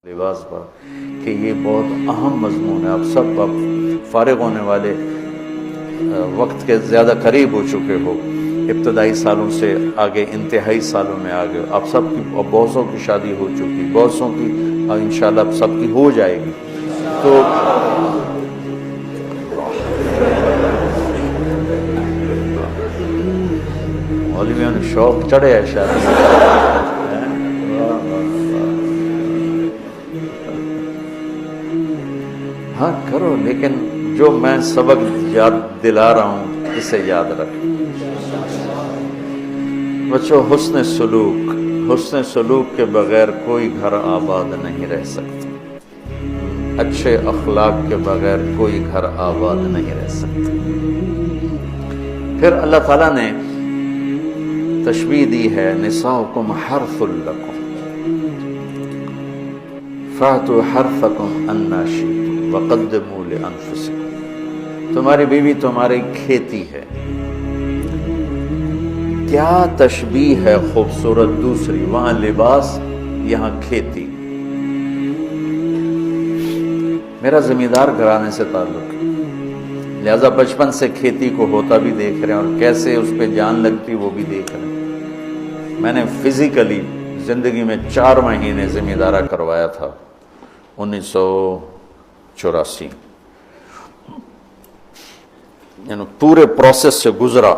لباس پر کہ یہ بہت اہم مضمون ہے. آپ سب اب فارغ ہونے والے وقت کے زیادہ قریب ہو چکے ہو، ابتدائی سالوں سے آگے انتہائی سالوں میں آگے. آپ سب کی بہتوں کی شادی ہو چکی، بہتوں کی انشاءاللہ اب سب کی ہو جائے گی. تو مولویوں نے شوق چڑھے ہے شادی. ہاں کرو، لیکن جو میں سبق یاد دلا رہا ہوں اسے یاد رکھ. بچوں، حسن سلوک کے بغیر کوئی گھر آباد نہیں رہ سکتا. اچھے اخلاق کے بغیر کوئی گھر آباد نہیں رہ سکتا. پھر اللہ تعالیٰ نے تشبیہ دی ہے، نساؤکم حرث لکم فأتوا حرثکم انا شئتم وقدموا لانفسکم. تمہاری بیوی تمہاری کھیتی ہے. کیا تشبیہ ہے خوبصورت دوسری، وہاں لباس یہاں کھیتی. میرا زمیندار گھرانے سے تعلق ہے، لہذا بچپن سے کھیتی کو ہوتا بھی دیکھ رہے ہیں اور کیسے اس پہ جان لگتی وہ بھی دیکھ رہے ہیں. میں نے فزیکلی زندگی میں 4 مہینے زمیندارہ کروایا تھا 1984، یعنی پورے پروسیس سے گزرا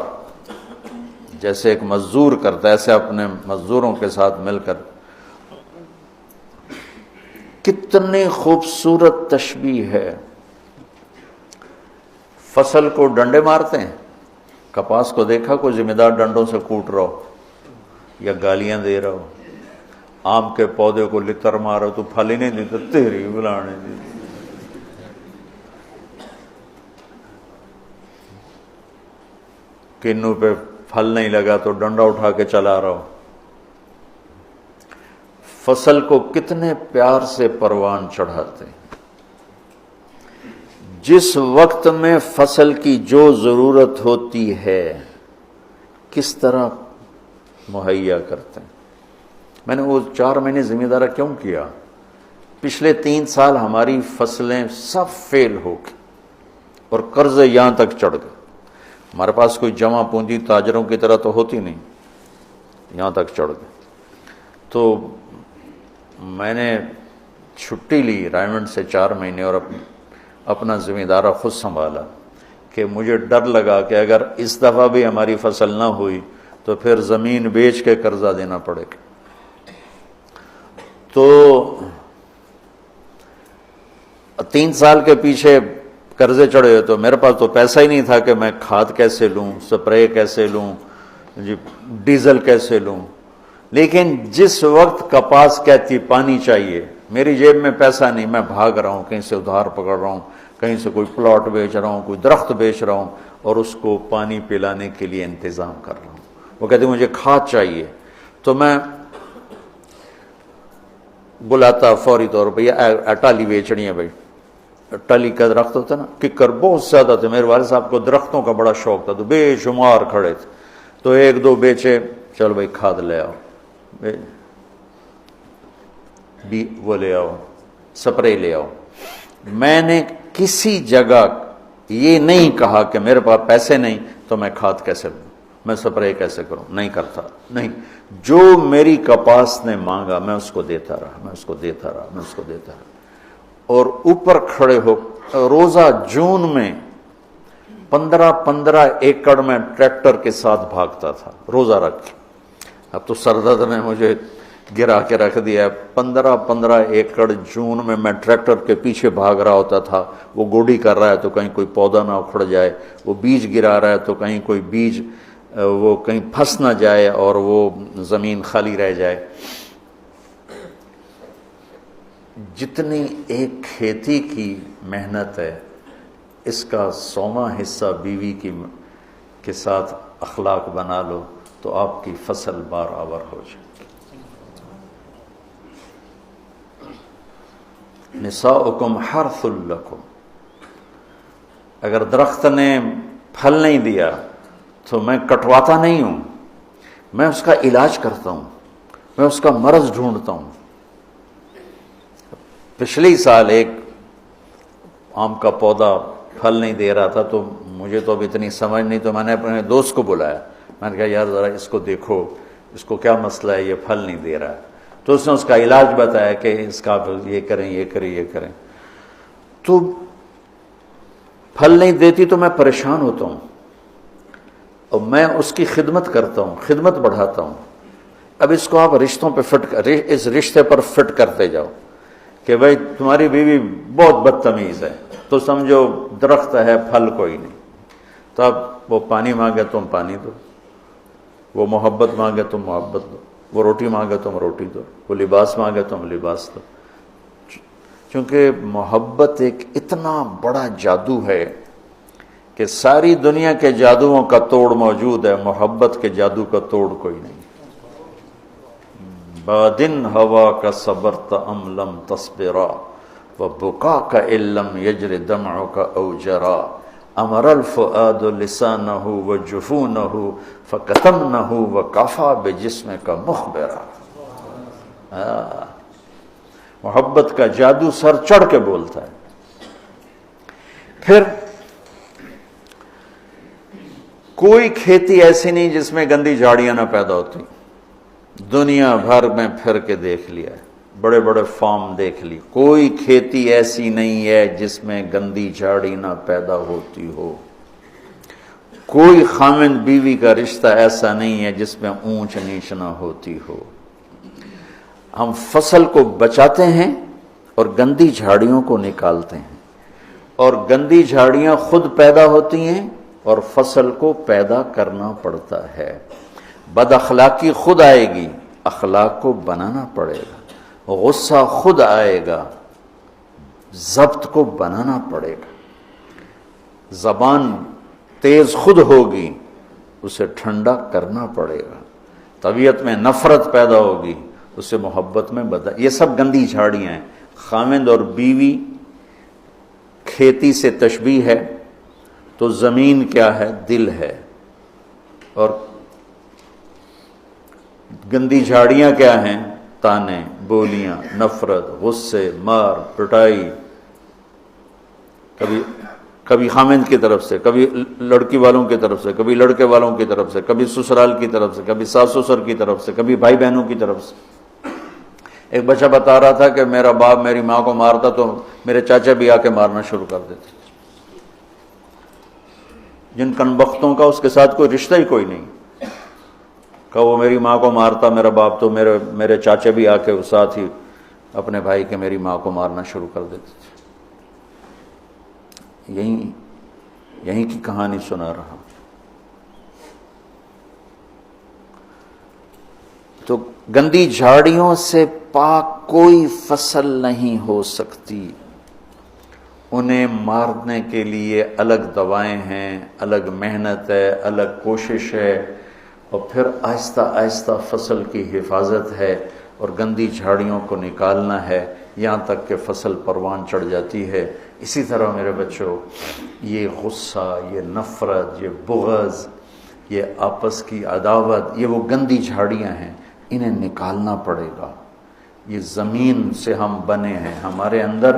جیسے ایک مزدور کرتا ہے، ایسے اپنے مزدوروں کے ساتھ مل کر. کتنی خوبصورت تشبیہ ہے. فصل کو ڈنڈے مارتے ہیں، کپاس کو دیکھا کوئی ذمہ دار ڈنڈوں سے کوٹ رہا ہو یا گالیاں دے رہا ہو. آم کے پودے کو لتر مارو تو پھل ہی نہیں دیتا، تیری بلانے دی. کنو پہ پھل نہیں لگا تو ڈنڈا اٹھا کے چلا رہا ہو. فصل کو کتنے پیار سے پروان چڑھاتے ہیں. جس وقت میں فصل کی جو ضرورت ہوتی ہے کس طرح مہیا کرتے ہیں. میں نے وہ 4 مہینے زمیندارہ کیوں کیا؟ پچھلے 3 سال ہماری فصلیں سب فیل ہو گئی اور قرضے یہاں تک چڑھ گئے. ہمارے پاس کوئی جمع پونجی تاجروں کی طرح تو ہوتی نہیں، یہاں تک چڑھ گئے. تو میں نے چھٹی لی رائمنڈ سے 4 مہینے اور اپنا زمیندارہ خود سنبھالا کہ مجھے ڈر لگا کہ اگر اس دفعہ بھی ہماری فصل نہ ہوئی تو پھر زمین بیچ کے قرضہ دینا پڑے گا. تو 3 سال کے پیچھے قرضے چڑھے تو میرے پاس تو پیسہ ہی نہیں تھا کہ میں کھاد کیسے لوں، سپرے کیسے لوں، ڈیزل کیسے لوں. لیکن جس وقت کپاس کہتی پانی چاہیے، میری جیب میں پیسہ نہیں، میں بھاگ رہا ہوں، کہیں سے ادھار پکڑ رہا ہوں، کہیں سے کوئی پلاٹ بیچ رہا ہوں، کوئی درخت بیچ رہا ہوں اور اس کو پانی پلانے کے لیے انتظام کر رہا ہوں. وہ کہتے مجھے کھاد چاہیے تو میں بلاتا فوری طور پہ، اٹالی بیچنی ہے بھائی. ٹلی کا درخت ہوتا نا، ککر بہت زیادہ تھے. میرے والد صاحب کو درختوں کا بڑا شوق تھا تو بے شمار کھڑے تھے. تو 1-2 بیچے، چلو بھائی کھاد لے آؤ، وہ لے آؤ، سپرے لے آؤ. میں نے کسی جگہ یہ نہیں کہا کہ میرے پاس پیسے نہیں تو میں کھاد کیسے لوں، میں سپرے کیسے کروں. نہیں کرتا، نہیں. جو میری کپاس نے مانگا میں اس کو دیتا رہا، میں اس کو دیتا رہا، میں اس کو دیتا رہا. اور اوپر کھڑے ہو روزہ جون میں 15 ایکڑ میں ٹریکٹر کے ساتھ بھاگتا تھا روزہ رکھ کے. اب تو سردرد نے مجھے گرا کے رکھ دیا. 15 ایکڑ جون میں میں ٹریکٹر کے پیچھے بھاگ رہا ہوتا تھا. وہ گوڈی کر رہا ہے تو کہیں کوئی پودا نہ اکھڑ جائے، وہ بیج گرا رہا ہے تو کہیں کوئی بیج وہ کہیں پھنس نہ جائے اور وہ زمین خالی رہ جائے. جتنی ایک کھیتی کی محنت ہے اس کا 100واں حصہ بیوی کے ساتھ اخلاق بنا لو تو آپ کی فصل برابر ہو جائے. نساؤکم حرث لکم. اگر درخت نے پھل نہیں دیا تو میں کٹواتا نہیں ہوں، میں اس کا علاج کرتا ہوں، میں اس کا مرض ڈھونڈتا ہوں. پچھلے سال ایک آم کا پودا پھل نہیں دے رہا تھا، تو مجھے تو اب اتنی سمجھ نہیں، تو میں نے اپنے دوست کو بلایا، میں نے کہا یار ذرا اس کو دیکھو، اس کو کیا مسئلہ ہے، یہ پھل نہیں دے رہا ہے۔ تو اس نے اس کا علاج بتایا کہ اس کا یہ کریں یہ کریں یہ کریں۔ تو پھل نہیں دیتی تو میں پریشان ہوتا ہوں، اور میں اس کی خدمت کرتا ہوں، خدمت بڑھاتا ہوں۔ اب اس کو آپ رشتوں پہ اس رشتے پر فٹ کرتے جاؤ کہ بھائی تمہاری بیوی بہت بدتمیز ہے، تو سمجھو درخت ہے پھل کوئی نہیں۔ تو اب وہ پانی مانگے تم پانی دو، وہ محبت مانگے تم محبت دو، وہ روٹی مانگے تم روٹی دو، وہ لباس مانگے تم لباس دو۔ چونکہ محبت ایک اتنا بڑا جادو ہے کہ ساری دنیا کے جادوؤں کا توڑ موجود ہے، محبت کے جادو کا توڑ کوئی نہیں۔ بادن ہوا کا صبرت ام لم تصبرا وبکاک ان لم یجر دمعک او جرا امر الفؤاد لسانہ وجفونہ فکتمنہ وکفا بجسمک مخبرا۔ محبت کا جادو سر چڑھ کے بولتا ہے۔ پھر کوئی کھیتی ایسی نہیں جس میں گندی جھاڑیاں نہ پیدا ہوتی، دنیا بھر میں پھر کے دیکھ لیا ہے، بڑے بڑے فارم دیکھ لی، کوئی کھیتی ایسی نہیں ہے جس میں گندی جھاڑی نہ پیدا ہوتی ہو، کوئی خامند بیوی کا رشتہ ایسا نہیں ہے جس میں اونچ نیچ نہ ہوتی ہو۔ ہم فصل کو بچاتے ہیں اور گندی جھاڑیوں کو نکالتے ہیں، اور گندی جھاڑیاں خود پیدا ہوتی ہیں اور فصل کو پیدا کرنا پڑتا ہے۔ بد اخلاقی خود آئے گی، اخلاق کو بنانا پڑے گا، غصہ خود آئے گا، ضبط کو بنانا پڑے گا، زبان تیز خود ہوگی، اسے ٹھنڈا کرنا پڑے گا، طبیعت میں نفرت پیدا ہوگی، اسے محبت میں بدل۔ یہ سب گندی جھاڑیاں ہیں۔ خامند اور بیوی کھیتی سے تشبیہ ہے، تو زمین کیا ہے؟ دل ہے، اور گندی جھاڑیاں کیا ہیں؟ تانے، بولیاں، نفرت، غصے، مار پٹائی، کبھی خامند کی طرف سے، کبھی لڑکی والوں کی طرف سے، کبھی لڑکے والوں کی طرف سے، کبھی سسرال کی طرف سے، کبھی ساس سسر کی طرف سے، کبھی بھائی بہنوں کی طرف سے۔ ایک بچہ بتا رہا تھا کہ میرا باپ میری ماں کو مارتا تو میرے چاچا بھی آ کے مارنا شروع کر دیتے، جن کنبختوں کا اس کے ساتھ کوئی رشتہ ہی کوئی نہیں، کہ وہ میری ماں کو مارتا میرا باپ، تو میرے چاچا بھی آ کے ساتھ ہی اپنے بھائی کے میری ماں کو مارنا شروع کر دیتے تھے۔ یہیں کی کہانی سنا رہا۔ تو گندی جھاڑیوں سے پاک کوئی فصل نہیں ہو سکتی، انہیں مارنے کے لیے الگ دوائیں ہیں، الگ محنت ہے، الگ کوشش ہے، اور پھر آہستہ آہستہ فصل کی حفاظت ہے، اور گندی جھاڑیوں کو نکالنا ہے یہاں تک کہ فصل پروان چڑھ جاتی ہے۔ اسی طرح میرے بچوں، یہ غصہ، یہ نفرت، یہ بغض، یہ آپس کی عداوت، یہ وہ گندی جھاڑیاں ہیں، انہیں نکالنا پڑے گا۔ یہ زمین سے ہم بنے ہیں، ہمارے اندر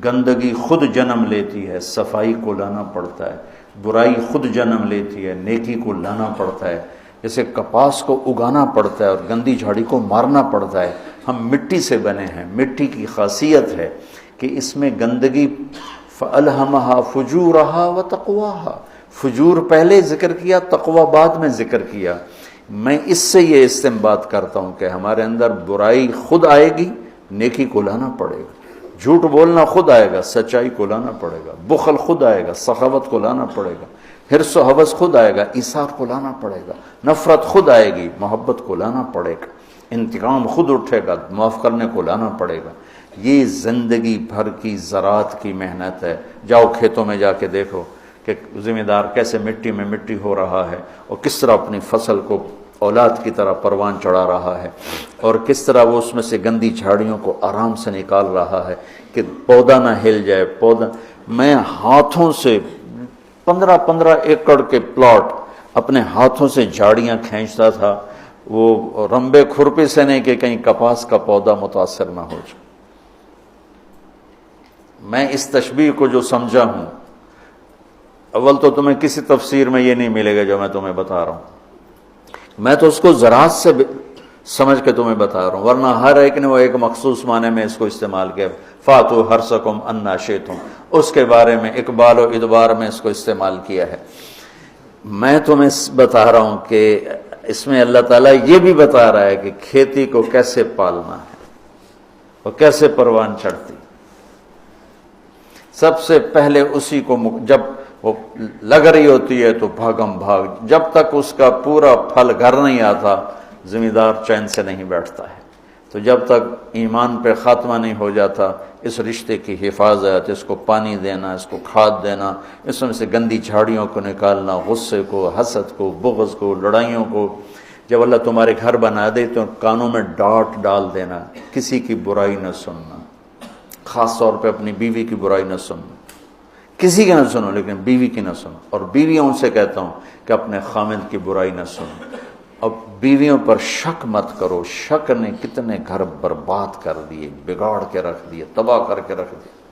گندگی خود جنم لیتی ہے، صفائی کو لانا پڑتا ہے، برائی خود جنم لیتی ہے، نیکی کو لانا پڑتا ہے۔ جیسے کپاس کو اگانا پڑتا ہے اور گندی جھاڑی کو مارنا پڑتا ہے، ہم مٹی سے بنے ہیں۔ مٹی کی خاصیت ہے کہ اس میں گندگی فَأَلْهَمَهَا فُجُورَهَا وَتَقْوَاهَا، فجور پہلے ذکر کیا، تقوی بعد میں ذکر کیا۔ میں اس سے یہ استنباط کرتا ہوں کہ ہمارے اندر برائی خود آئے گی، نیکی کو لانا پڑے گا، جھوٹ بولنا خود آئے گا، سچائی کو لانا پڑے گا، بخل خود آئے گا، سخاوت کو لانا پڑے گا، حرص و حوث خود آئے گا، ایثار کو لانا پڑے گا، نفرت خود آئے گی، محبت کو لانا پڑے گا، انتقام خود اٹھے گا، معاف کرنے کو لانا پڑے گا۔ یہ زندگی بھر کی زراعت کی محنت ہے۔ جاؤ کھیتوں میں جا کے دیکھو کہ ذمہ دار کیسے مٹی میں مٹی ہو رہا ہے، اور کس طرح اپنی فصل کو اولاد کی طرح پروان چڑھا رہا ہے، اور کس طرح وہ اس میں سے گندی جھاڑیوں کو آرام سے نکال رہا ہے کہ پودا نہ ہل جائے۔ پودا، میں ہاتھوں سے 15 ایکڑ کے پلاٹ اپنے ہاتھوں سے جھاڑیاں کھینچتا تھا، وہ رمبے کھرپے سے نہیں کہ کہیں کپاس کا پودا متاثر نہ ہو جائے۔ میں اس تشبیہ کو جو سمجھا ہوں، اول تو تمہیں کسی تفسیر میں یہ نہیں ملے گا جو میں تمہیں بتا رہا ہوں، میں تو اس کو ذرات سے سمجھ کے تمہیں بتا رہا ہوں، ورنہ ہر ایک نے وہ ایک مخصوص معنی میں اس کو استعمال کیا، فاتو حرثکم انا شئتم، اس کے بارے میں اقبال و ادبار میں اس کو استعمال کیا ہے۔ میں تمہیں بتا رہا ہوں کہ اس میں اللہ تعالیٰ یہ بھی بتا رہا ہے کہ کھیتی کو کیسے پالنا ہے، وہ کیسے پروان چڑھتی۔ سب سے پہلے اسی کو جب وہ لگ رہی ہوتی ہے تو بھاگم بھاگ، جب تک اس کا پورا پھل گھر نہیں آتا زمیندار چین سے نہیں بیٹھتا ہے۔ تو جب تک ایمان پہ خاتمہ نہیں ہو جاتا اس رشتے کی حفاظت، اس کو پانی دینا، اس کو کھاد دینا، اس میں سے گندی جھاڑیوں کو نکالنا، غصے کو، حسد کو، بغض کو، لڑائیوں کو، جب اللہ تمہارے گھر بنا دے تو کانوں میں ڈانٹ ڈال دینا، کسی کی برائی نہ سننا، خاص طور پہ اپنی بیوی کی برائی نہ سننا، کسی کی نہ سنو لیکن بیوی کی نہ سنو، اور بیویوں سے کہتا ہوں کہ اپنے خامد کی برائی نہ سنو۔ اب بیویوں پر شک مت کرو، شک نے کتنے گھر برباد کر دیے، بگاڑ کے رکھ دیے، تباہ کر کے رکھ دیے۔